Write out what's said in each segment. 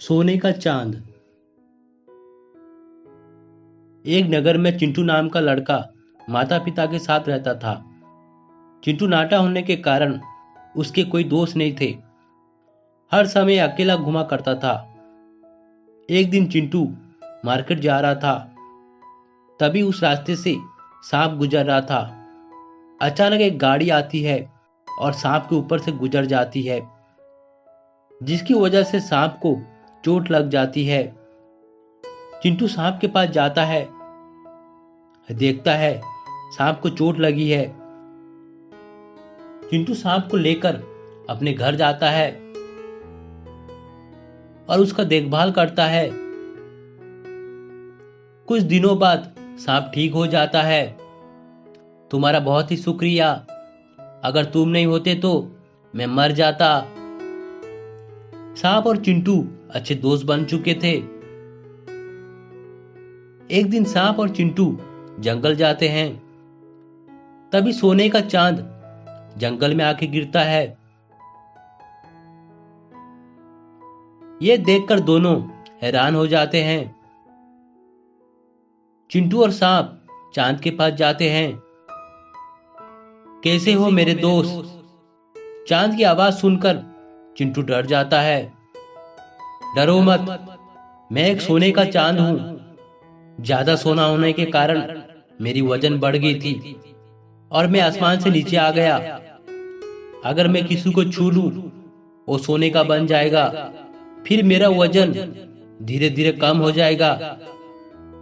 सोने का चांद। एक नगर में चिंटू नाम का लड़का माता पिता के साथ रहता था। चिंटू नाटा होने के कारण उसके कोई दोस्त नहीं थे। हर समय अकेला घुमा करता था। एक दिन चिंटू मार्केट जा रहा था, तभी उस रास्ते से सांप गुजर रहा था। अचानक एक गाड़ी आती है और सांप के ऊपर से गुजर जाती है, जिसकी वजह से सांप को चोट लग जाती है। चिंटू सांप के पास जाता है, देखता है सांप को चोट लगी है। चिंटू सांप को लेकर अपने घर जाता है और उसका देखभाल करता है। कुछ दिनों बाद सांप ठीक हो जाता है। तुम्हारा बहुत ही शुक्रिया, अगर तुम नहीं होते तो मैं मर जाता। सांप और चिंटू अच्छे दोस्त बन चुके थे। एक दिन सांप और चिंटू जंगल जाते हैं, तभी सोने का चांद जंगल में आके गिरता है। यह देखकर दोनों हैरान हो जाते हैं। चिंटू और सांप चांद के पास जाते हैं। कैसे हो मेरे दोस्त? चांद की आवाज सुनकर चिंटू डर जाता है। डरो मत, मैं एक सोने का चांद हूं। ज्यादा सोना होने के कारण मेरी वजन बढ़ गई थी और मैं आसमान से नीचे आ गया। अगर मैं किसी को छू लूं, वो सोने का बन जाएगा। फिर मेरा वजन धीरे धीरे कम हो जाएगा।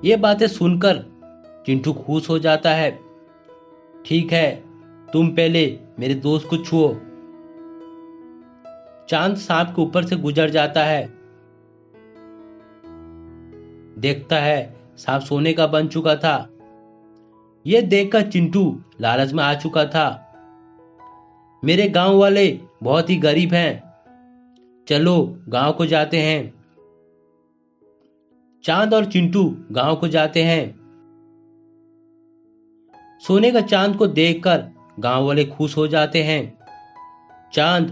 ये बातें सुनकर चिंटू खुश हो जाता है। ठीक है, तुम पहले मेरे दोस्त को छुओ। चांद सांप के ऊपर से गुजर जाता है। देखता है सांप सोने का बन चुका था। यह देखकर चिंटू लालच में आ चुका था। मेरे गांव वाले बहुत ही गरीब हैं, चलो गांव को जाते हैं। चांद और चिंटू गांव को जाते हैं। सोने का चांद को देखकर गांव वाले खुश हो जाते हैं। चांद,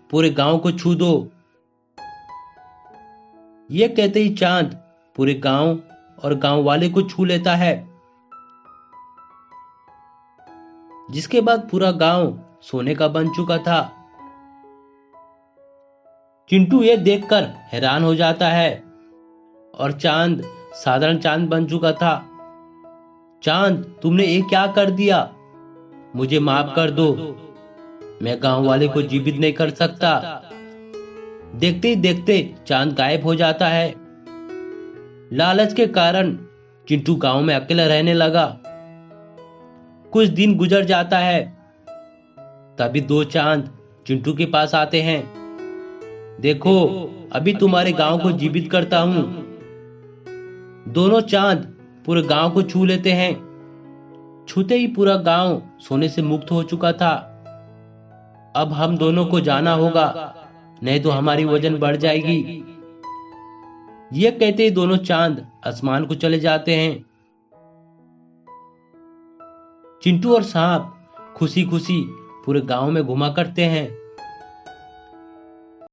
पूरे गांव को छू दो। ये कहते ही चांद पूरे गांव और गांव वाले को छू लेता है, जिसके बाद पूरा गांव सोने का बन चुका था। चिंटू ये देखकर हैरान हो जाता है और चांद साधारण चांद बन चुका था। चांद, तुमने ये क्या कर दिया? मुझे माफ कर दो, मैं गांव वाले को जीवित नहीं कर सकता। देखते ही देखते चांद गायब हो जाता है। लालच के कारण चिंटू गांव में अकेला रहने लगा। कुछ दिन गुजर जाता है, तभी दो चांद चिंटू के पास आते हैं। देखो, अभी तुम्हारे गांव को जीवित करता हूं। दोनों चांद पूरे गांव को छू लेते हैं। छूते ही पूरा गांव सोने से मुक्त हो चुका था। अब हम दोनों को जाना होगा, नहीं तो हमारी वजन बढ़ जाएगी। ये कहते ही दोनों चांद आसमान को चले जाते हैं। चिंटू और सांप खुशी खुशी पूरे गांव में घुमा करते हैं।